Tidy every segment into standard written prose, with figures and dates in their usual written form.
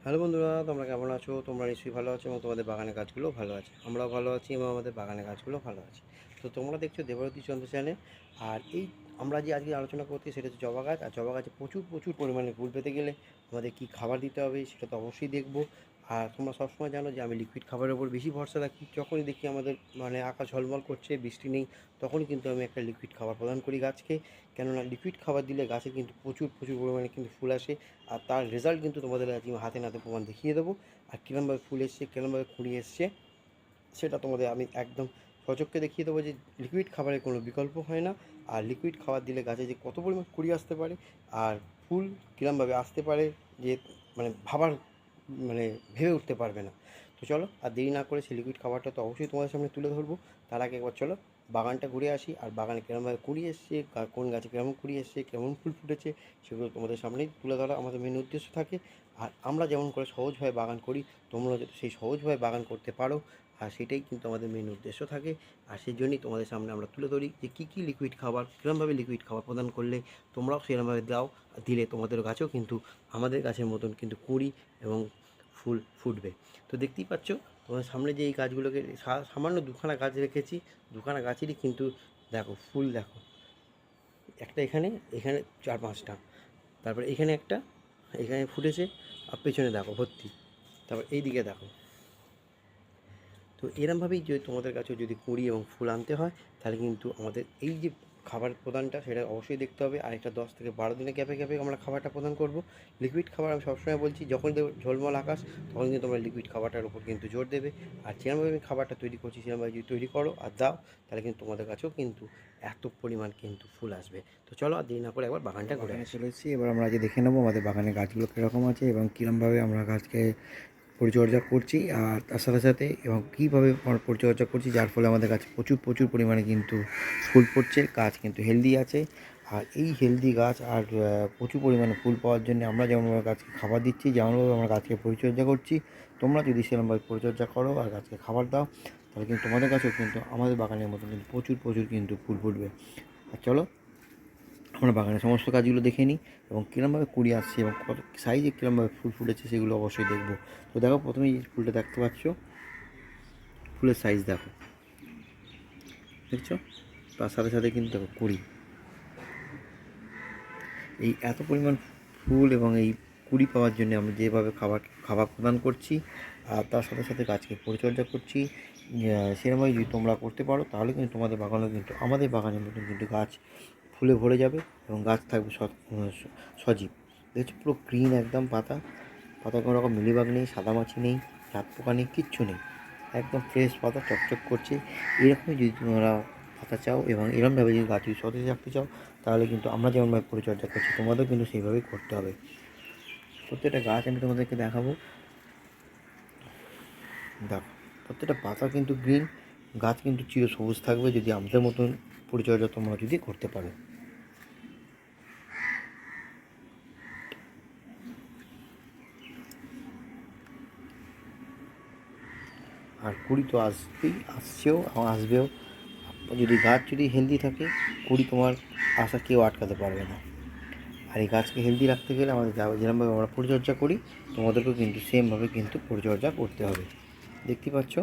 Hello বন্ধুরা, তোমরা কেমন আছো? তোমরা নিশ্চয়ই ভালো আছো এবং তোমাদের বাগানের গাছগুলো ভালো আছে। আমরাও ভালো আছি এবং আমাদের বাগানের গাছগুলো ভালো আছে। তো তোমরা দেখছো দেবারতী চন্দ্র চ্যানেল। আর এই আমরা যে আজকে আলোচনা করছি সেটা হচ্ছে জবা গাছ। আর জবা গাছে প্রচুর প্রচুর পরিমাণে ফুল পেতে গেলে আমাদের কী খাবার দিতে হবে সেটা তো অবশ্যই দেখবো। আর তোমরা সবসময় জানো যে আমি লিকুইড খাবারের ওপর বেশি ভরসা রাখি। যখনই দেখি আমাদের আকাশ ঝলমল করছে, বৃষ্টি নেই, তখনই কিন্তু আমি একটা লিকুইড খাবার প্রদান করি গাছকে। কেননা লিকুইড খাবার দিলে গাছে কিন্তু প্রচুর প্রচুর পরিমাণে কিন্তু ফুল আসে। আর তার রেজাল্ট কিন্তু তোমাদের আজকে হাতে নাতে প্রমাণ দেখিয়ে দেবো। আর কীরমভাবে ফুল এসছে, কীরমভাবে কুড়ি এসছে, সেটা তোমাদের আমি একদম সচক্ষে দেখিয়ে দেবো যে লিকুইড খাবারের কোনো বিকল্প হয় না। আর লিকুইড খাবার দিলে গাছে যে কত পরিমাণ কুড়ি আসতে পারে আর ফুল কীরমভাবে আসতে পারে, যে ভাবার ভেবে উঠতে পারবে না। তো চলো আর দেরি না করে সেই লিকুইড খাবারটা তো অবশ্যই তোমাদের সামনে তুলে ধরবো। তার আগে একবার চলো বাগানটা ঘুরে আসি, আর বাগানে কীরমভাবে কুড়ি এসছে, কোন গাছে কেমন কুড়ি এসছে, কেমন ফুল ফুটেছে, সেগুলো তোমাদের সামনেই তুলে ধরা আমাদের মেন উদ্দেশ্য থাকে। আর আমরা যেমন করে সহজভাবে বাগান করি, তোমরা যাতে সেই সহজভাবে বাগান করতে পারো, আর সেটাই কিন্তু আমাদের মেন উদ্দেশ্য থাকে। আর সেই জন্যই তোমাদের সামনে আমরা তুলে ধরি যে কী কী লিকুইড খাবার, কীরমভাবে লিকুইড খাবার প্রদান করলে তোমরাও সেরকমভাবে দাও, দিলে তোমাদের গাছেও কিন্তু আমাদের গাছের মতন কিন্তু কুঁড়ি এবং ফুল ফুটবে। তো দেখতেই পাচ্ছ তোমার সামনে যে এই গাছগুলোকে সামান্য দুখানা গাছ রেখেছি, দুখানা গাছেরই কিন্তু দেখো ফুল, দেখো একটা এখানে, এখানে চার পাঁচটা, তারপরে এখানে একটা, এখানে ফুটেছে, আর পেছনে দেখো ভর্তি, তারপর এই দিকে দেখো। তো এরমভাবেই যদি তোমাদের কাছেও যদি কুঁড়ি এবং ফুল আনতে হয়, তাহলে কিন্তু আমাদের এই যে খাবার প্রদানটা সেটা অবশ্যই দেখতে হবে। আর একটা 10 থেকে 12 দিনের গ্যাপে গ্যাপে আমরা খাবারটা প্রদান করব। লিকুইড খাবার আমি সবসময় বলছি, যখন দেবো ঝলমল আকাশ, তখন কিন্তু তোমরা লিকুইড খাবারটার উপর কিন্তু জোর দেবে। আর যেরমভাবে আমি খাবারটা তৈরি করছি সেরমভাবে যদি তৈরি করো আর দাও, তাহলে কিন্তু তোমাদের কাছেও কিন্তু এত পরিমাণ কিন্তু ফুল আসবে। তো চলো আর দেরি না করে একবার বাগানটা ঘুরে চলে এসেছি। এবার আমরা আজকে দেখে নেবো আমাদের বাগানের গাছগুলো কীরকম আছে এবং কীরমভাবে আমরা গাছকে পরিচর্যা করছি, আর তার সাথে সাথে এবং কীভাবে আমরা পরিচর্যা করছি যার ফলে আমাদের গাছে প্রচুর প্রচুর পরিমাণে কিন্তু ফুল পড়ছে, গাছ কিন্তু হেলদি আছে। আর এই হেলদি গাছ আর প্রচুর পরিমাণে ফুল পাওয়ার জন্য আমরা যেমনভাবে গাছকে খাবার দিচ্ছি, যেমনভাবে আমরা গাছকে পরিচর্যা করছি, তোমরা যদি সেরকমভাবে পরিচর্যা করো আর গাছকে খাবার দাও, তাহলে কিন্তু তোমাদের কাছেও কিন্তু আমাদের বাগানের মতো কিন্তু প্রচুর প্রচুর কিন্তু ফুল ফুটবে। আর চলো আমরা বাগানের সমস্ত কাজগুলো দেখে নিই এবং কীরমভাবে কুড়ি আসছে এবং কত সাইজে কীরমভাবে ফুল ফুটেছে সেগুলো অবশ্যই দেখবো। তো দেখো, প্রথমেই যে ফুলটা দেখতে পাচ্ছ, ফুলের সাইজ দেখো, দেখছো? তার সাথে সাথে কিন্তু দেখো কুড়ি, এই এত পরিমাণ ফুল এবং এই কুড়ি পাওয়ার জন্য আমরা যেভাবে খাবার প্রদান করছি আর তার সাথে সাথে গাছকে পরিচর্যা করছি, সেরকমভাবে যদি তোমরা করতে পারো, তাহলে কিন্তু তোমাদের বাগানও কিন্তু আমাদের বাগানের মতন কিন্তু গাছ ফুলে ভরে যাবে এবং গাছ থাকবে সজীব। দেখছো পুরো গ্রিন একদম, পাতায় কোনো রকম মিলিবাগ নেই, সাদামাছি নেই, রাত পোকা নেই, কিচ্ছু নেই, একদম ফ্রেশ পাতা চকচক করছে। এরকমই যদি তোমরা পাতা চাও এবং এরকমভাবে যদি গাছ যদি সতেজ রাখতে চাও, তাহলে কিন্তু আমরা যেমনভাবে পরিচর্যা করছি তোমাদেরও কিন্তু সেইভাবেই করতে হবে। প্রত্যেকটা গাছ আমি তোমাদেরকে দেখাবো, দেখো প্রত্যেকটা পাতা কিন্তু গ্রিন, গাছ কিন্তু চির সবুজ থাকবে যদি আমাদের মতন পরিচর্যা তোমরা যদি করতে পারো। আর কুড়ি তো আসছেও এবং আসবেও। যদি গাছ যদি হেলদি থাকে, কুড়ি তোমার আসা কেউ আটকাতে পারবে না। আর এই গাছকে হেলদি রাখতে গেলে আমাদের যেরকমভাবে আমরা পরিচর্যা করি, তোমাদেরকেও কিন্তু সেমভাবে কিন্তু পরিচর্যা করতে হবে। দেখতে পাচ্ছ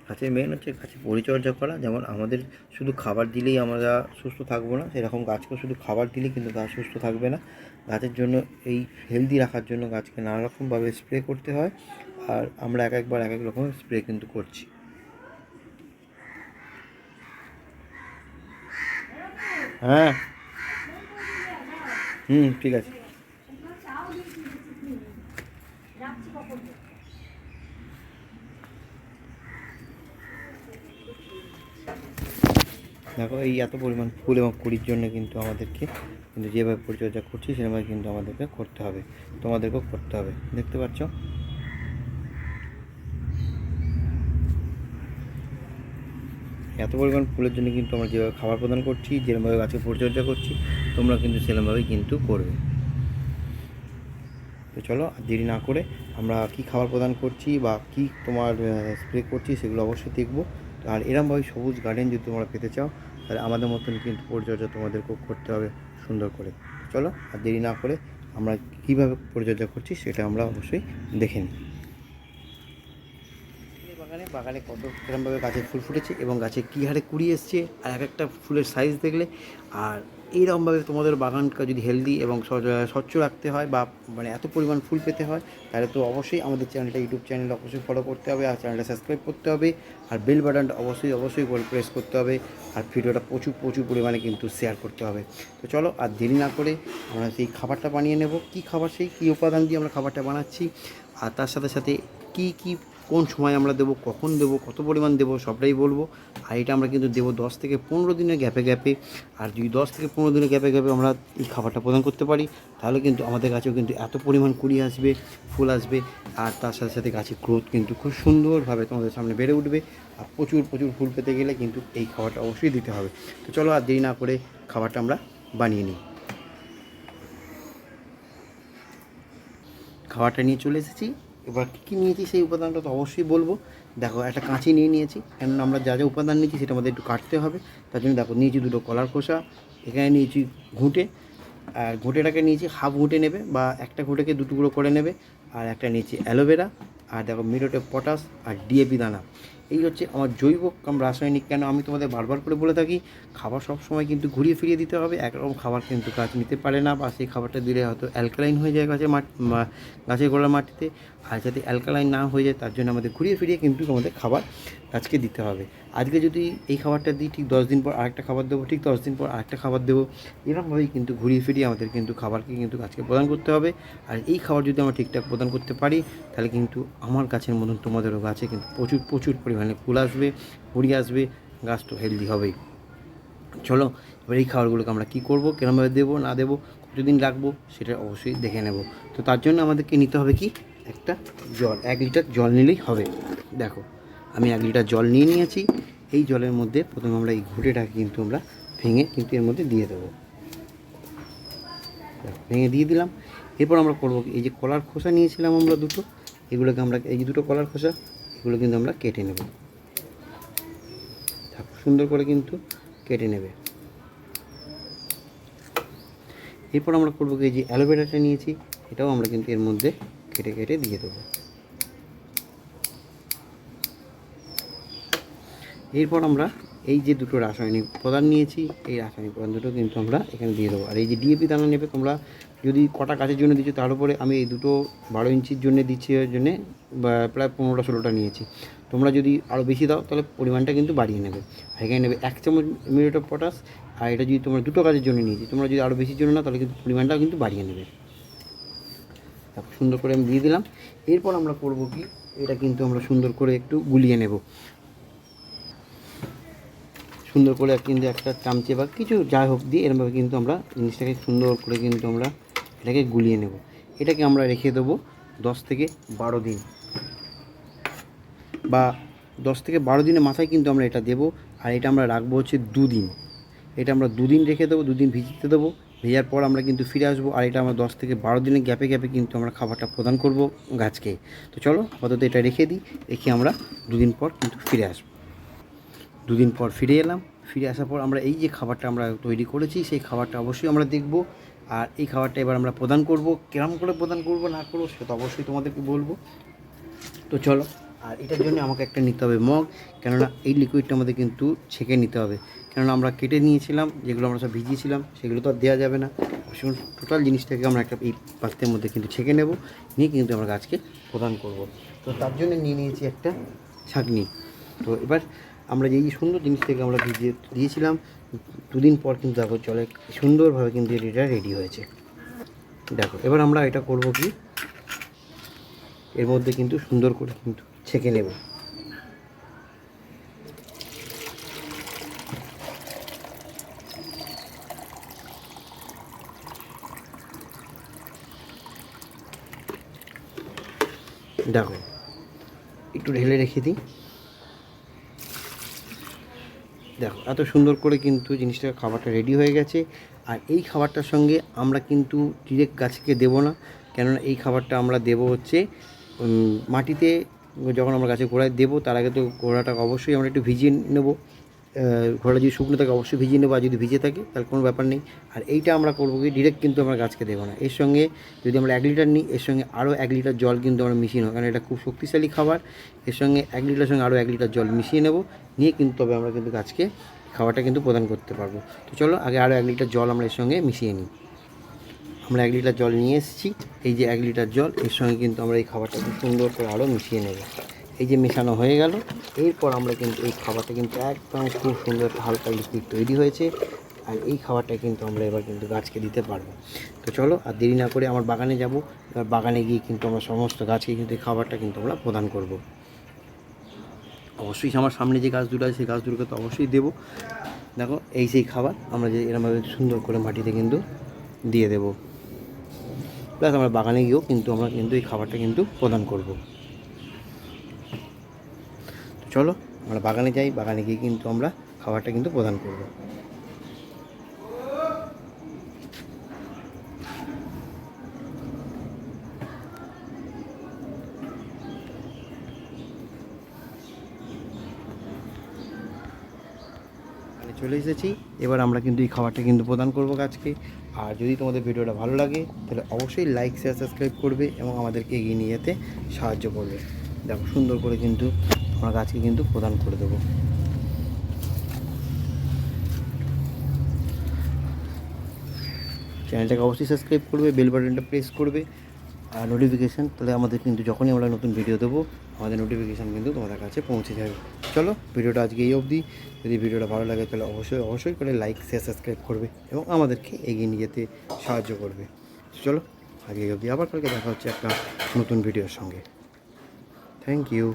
গাছের মেন হচ্ছে গাছের পরিচর্যা করা। যেমন আমাদের শুধু খাবার দিলেই আমরা সুস্থ থাকবো না, সেরকম গাছকেও শুধু খাবার দিলেই কিন্তু গাছ সুস্থ থাকবে না। গাছের জন্য এই হেলদি রাখার জন্য গাছকে নানা রকমভাবে স্প্রে করতে হয়, আর আমরা এক একবার এক এক রকম স্প্রে কিন্তু করছি। হ্যাঁ, ঠিক আছে। দেখো এই এত পরিমাণ ফুল এবং কুড়ির জন্য কিন্তু আমাদেরকে কিন্তু যেভাবে পরিচর্যা করছি সেভাবে কিন্তু আমাদেরকে করতে হবে, তোমাদেরকেও করতে হবে। দেখতে পাচ্ছ এত পরিমাণ ফুলের জন্য কিন্তু আমরা যেভাবে খাবার প্রদান করছি, যেরকমভাবে গাছের পরিচর্যা করছি, তোমরা কিন্তু সেরকমভাবেই কিন্তু করবে। তো চলো আর দেরি না করে আমরা কি খাবার প্রদান করছি বা কি তোমার স্প্রে করছি সেগুলো অবশ্যই দেখবো। আর এরমভাবে সবুজ গার্ডেন যদি তোমরা পেতে চাও, তাহলে আমাদের মতন কিন্তু পরিচর্যা তোমাদেরকেও করতে হবে সুন্দর করে। চলো আর দেরি না করে আমরা কীভাবে পরিচর্যা করছি সেটা আমরা অবশ্যই দেখে নিই। বাগানে কত কিরমভাবে গাছে ফুল ফুটেছে এবং গাছে কী হারে কুড়ি এসছে, আর এক একটা ফুলের সাইজ দেখলে। আর এইরকমভাবে তোমাদের বাগানটা যদি হেলদি এবং স্বচ্ছ রাখতে হয় বা মানে এত পরিমাণ ফুল পেতে হয়, তাহলে তো অবশ্যই আমাদের চ্যানেলটা, ইউটিউব চ্যানেল অবশ্যই ফলো করতে হবে, আর চ্যানেলটা সাবস্ক্রাইব করতে হবে, আর বেল বাটনটা অবশ্যই প্রেস করতে হবে, আর ভিডিওটা প্রচুর পরিমাণে কিন্তু শেয়ার করতে হবে। তো চলো আর দেরি না করে আমরা সেই খাবারটা বানিয়ে নেব। কী খাবার, সেই কী উপাদান দিয়ে আমরা খাবারটা বানাচ্ছি, আর তার সাথে সাথে কী কোন সময় আমরা দেবো, কখন দেবো, কত পরিমাণ দেবো, সবটাই বলবো। আর এটা আমরা কিন্তু দেবো 10 থেকে 15 দিনের গ্যাপে। আর যদি 10 থেকে 15 দিনের গ্যাপে আমরা এই খাবারটা প্রদান করতে পারি, তাহলে কিন্তু আমাদের গাছেও কিন্তু এত পরিমাণ কুড়ি আসবে, ফুল আসবে, আর তার সাথে সাথে গাছের গ্রোথ কিন্তু খুব সুন্দরভাবে তোমাদের সামনে বেড়ে উঠবে। আর প্রচুর ফুল পেতে গেলে কিন্তু এই খাবারটা অবশ্যই দিতে হবে। তো চলো আর দেরি না করে খাবারটা আমরা বানিয়ে নিই। খাবারটা নিয়ে চলে এসেছি। এবার কী নিয়েছি সেই উপাদানটা তো অবশ্যই বলবো। দেখো, একটা কাঁচি নিয়েছি, কেননা আমরা যা উপাদান নিয়েছি সেটা আমাদের একটু কাটতে হবে। তার জন্য দেখো নিয়েছি 2টো কলার খোসা, এখানে নিয়েছি ঘুঁটে, আর ঘুঁটেটাকে নিয়েছি হাফ ঘুঁটে নেবে বা একটা ঘুঁটেকে 2 টুকরো করে নেবে, আর একটা নিয়েছি অ্যালোভেরা, আর দেখো মিডোটে পটাশ আর ডিএপি দানা। এই হচ্ছে আমার জৈব রাসায়নিক। কেন আমি তোমাদের বারবার করে বলে থাকি, খাবার সব সময় কিন্তু ঘুরিয়ে ফিরিয়ে দিতে হবে। একরকম খাবার কিন্তু গাছ নিতে পারে না, বা সেই খাবারটা দিলে হয়তো অ্যালকালাইন হয়ে যায় গাছের গোড়ার মাটিতে। আর যাতে অ্যালকালাইন না হয়ে যায় তার জন্য আমাদের ঘুরিয়ে ফিরিয়ে কিন্তু আমাদের খাবার গাছকে দিতে হবে। আজকে যদি এই খাবারটা দিই, ঠিক 10 দিন পর আরেকটা খাবার দেবো, ঠিক 10 দিন পর আরেকটা খাবার দেবো। এরকমভাবেই কিন্তু ঘুরিয়ে ফিরিয়ে আমাদের কিন্তু খাবারকে কিন্তু গাছকে প্রদান করতে হবে। আর এই খাবার যদি আমরা ঠিকঠাক প্রদান করতে পারি, তাহলে কিন্তু আমার গাছের মতন তোমাদেরও গাছে কিন্তু প্রচুর পরিমাণে ফুল আসবে, কুড়ি আসবে, গাছ তো হেলদি হবেই। চলো এবার এই খাবারগুলোকে আমরা কী করবো, কেরমভাবে দেবো না দেবো, কতদিন রাখবো, সেটা অবশ্যই দেখে নেব। তো তার জন্য আমাদেরকে নিতে হবে কি, একটা জল, 1 লিটার জল নিলেই হবে। দেখো আমি 1 লিটার জল নিয়ে নিয়েছি। এই জলের মধ্যে প্রথমে আমরা এই ঘুঁটেটাকে কিন্তু আমরা ভেঙে কিন্তু এর মধ্যে দিয়ে দেবো। ভেঙে দিয়ে দিলাম। এরপর আমরা করবো, এই যে কলার খোসা নিয়েছিলাম আমরা 2টো, এগুলোকে আমরা, এই যে 2টো কলার খোসা, এগুলো কিন্তু আমরা কেটে নেব। সুন্দর করে কিন্তু কেটে নেবে। এরপর আমরা করবো কি, এই যে অ্যালোভেরাটা নিয়েছি, এটাও আমরা কিন্তু এর মধ্যে কেটে দিয়ে দেবো। এরপর আমরা এই যে 2টো রাসায়নিক উপাদান নিয়েছি, এই রাসায়নিক উপাদান দুটো কিন্তু আমরা এখানে দিয়ে দেবো। আর এই যে ডিএপি দানা নেবে তোমরা, যদি কটা গাছের জন্য দিচ্ছ, তার উপরে আমি এই 2টো 12 ইঞ্চির জন্য দিচ্ছি, এর জন্যে প্রায় 15-16টা নিয়েছি। তোমরা যদি আরও বেশি দাও তাহলে পরিমাণটা কিন্তু বাড়িয়ে নেবে। আর এখানে নেবে 1 চামচ মিউরেট অফ পটাশ। আর এটা যদি তোমরা 2টো গাছের জন্য নিয়েছি, তোমরা যদি আরও বেশির জন্য নাও তাহলে কিন্তু পরিমাণটাও কিন্তু বাড়িয়ে নেবে। তারপর সুন্দর করে আমি দিয়ে দিলাম। এরপর আমরা করবো কি, এটা কিন্তু আমরা সুন্দর করে একটু গুলিয়ে নেব। সুন্দর করে কিন্তু একটা চামচে বা কিছু যাই হোক দিয়ে এরমভাবে কিন্তু আমরা জিনিসটাকে সুন্দর করে কিন্তু আমরা এটাকে গুলিয়ে নেব। এটাকে আমরা রেখে দেবো 10 থেকে 12 দিন, বা 10 থেকে 12 দিনের মাথায় কিন্তু আমরা এটা দেবো। আর এটা আমরা রাখবো হচ্ছে 2 দিন। এটা আমরা 2 দিন রেখে দেবো, 2 দিন ভিজিতে দেবো। ভেজার পর আমরা কিন্তু ফিরে আসবো, আর এটা আমরা 10 থেকে 12 দিনের গ্যাপে কিন্তু আমরা খাবারটা প্রদান করব গাছকে। তো চলো আপাতত এটা রেখে দিই, রেখে আমরা 2 দিন পর কিন্তু ফিরে আসবো। 2 দিন পর ফিরে এলাম। ফিরে আসার পর আমরা এই যে খাবারটা আমরা তৈরি করেছি, সেই খাবারটা অবশ্যই আমরা দেখব। আর এই খাবারটা এবার আমরা প্রদান করব। কেরম করে প্রদান করব না করবো সেটা তো অবশ্যই তোমাদেরকে বলবো। তো চলো, আর এটার জন্য আমাকে একটা নিতে হবে মগ, কেননা এই লিকুইডটা আমাদের কিন্তু ছেঁকে নিতে হবে। কেননা আমরা কেটে নিয়েছিলাম, যেগুলো আমরা সব ভিজিয়েছিলাম সেগুলো তো আর দেওয়া যাবে না। টোটাল জিনিসটাকে আমরা একটা এই পাত্রের মধ্যে কিন্তু ছেঁকে নেব, নিয়ে কিন্তু আমরা গাছকে প্রদান করব। তো তার জন্য নিয়ে নিয়েছি একটা ছাঁকনি। তো এবার আমরা যেই সুন্দর জিনিসটাকে আমরা ভিজিয়ে দিয়েছিলাম, 2 দিন পর কিন্তু দেখো জলে সুন্দরভাবে কিন্তু এটা রেডি হয়েছে। দেখো এবার আমরা এটা করব কি, এর মধ্যে কিন্তু সুন্দর করে কিন্তু ছেঁকে নেব। দেখো একটু ঢেলে রেখে দিই। দেখো এত সুন্দর করে কিন্তু জিনিসটা, খাবারটা রেডি হয়ে গেছে। আর এই খাবারটার সঙ্গে আমরা কিন্তু ডিরেক্ট গাছকে দেবো না, কেননা এই খাবারটা আমরা দেবো হচ্ছে মাটিতে। যখন আমরা গাছের গোড়ায় দেবো তার আগে তো গোড়াটা অবশ্যই আমরা একটু ভিজিয়ে নেব। খোলাটা যদি শুকনো থাকে অবশ্যই ভিজিয়ে নেবো, আর যদি ভিজে থাকে তাহলে কোনো ব্যাপার নেই। আর এইটা আমরা করবো কি ডিরেক্ট কিন্তু আমরা গাছকে দেবো না, এর সঙ্গে যদি আমরা 1 লিটার নিই এর সঙ্গে আরও 1 লিটার জল কিন্তু আমরা মিশিয়ে নেবো, কারণ এটা খুব শক্তিশালী খাবার। এর সঙ্গে 1 লিটার সঙ্গে আরও 1 লিটার জল মিশিয়ে নেব, নিয়ে কিন্তু তবে আমরা কিন্তু গাছকে খাবারটা কিন্তু প্রদান করতে পারবো। তো চলো আগে আরও 1 লিটার জল আমরা এর সঙ্গে মিশিয়ে নিই। আমরা 1 লিটার জল নিয়ে এসেছি, এই যে 1 লিটার জল, এর সঙ্গে কিন্তু আমরা এই খাবারটা খুব সুন্দর করে আরও মিশিয়ে নেব। এই যে মেশানো হয়ে গেল, এরপর আমরা কিন্তু এই খাবারটা কিন্তু একদম খুব সুন্দর হালকা লিকুইড তৈরি হয়েছে, আর এই খাবারটা কিন্তু আমরা এবার কিন্তু গাছকে দিতে পারবো। তো চলো আর দেরি না করে আমার বাগানে যাব, এবার বাগানে গিয়ে কিন্তু আমরা সমস্ত গাছকে কিন্তু এই খাবারটা কিন্তু আমরা প্রদান করব। অবশ্যই আমার সামনে যে গাছ দুটো আছে সেই গাছ দুটোকে তো অবশ্যই দেবো। দেখো এই সেই খাবার আমরা যে এরমভাবে সুন্দর করে মাটিতে কিন্তু দিয়ে দেবো, প্লাস আমরা বাগানে গিয়েও কিন্তু আমরা কিন্তু এই খাবারটা কিন্তু প্রদান করব। তো চলো আমরা বাগানে যাই, বাগানে গিয়ে কিন্তু আমরা খাবারটা কিন্তু প্রদান করব। চলে এসেছি, এবার আমরা কিন্তু এই খাবারটা কিন্তু প্রদান করব গাছকে। আর যদি তোমাদের ভিডিওটা ভালো লাগে তাহলে অবশ্যই লাইক শেয়ার সাবস্ক্রাইব করবে এবং আমাদেরকে এগিয়ে নিয়ে যেতে সাহায্য করবে। দেখো সুন্দর করে কিন্তু আমরা গাছকে কিন্তু প্রদান করে দেবো। চ্যানেলটাকে অবশ্যই সাবস্ক্রাইব করবে, বেল বাটনটা প্রেস করবে আর নোটিফিকেশান, তাহলে আমাদের কিন্তু যখনই আমরা নতুন ভিডিও দেবো আমাদের নোটিফিকেশান কিন্তু তোমাদের কাছে পৌঁছে যাবে। চলো ভিডিওটা আজকে এই অবধি। যদি ভিডিওটা ভালো লাগে তাহলে অবশ্যই করে লাইক শেয়ার সাবস্ক্রাইব করবে এবং আমাদেরকে এগিয়ে নিয়ে যেতে সাহায্য করবে। চলো আজকে এই অবধি, আবার কালকে দেখা হচ্ছে একটা নতুন ভিডিওর সঙ্গে। Thank you.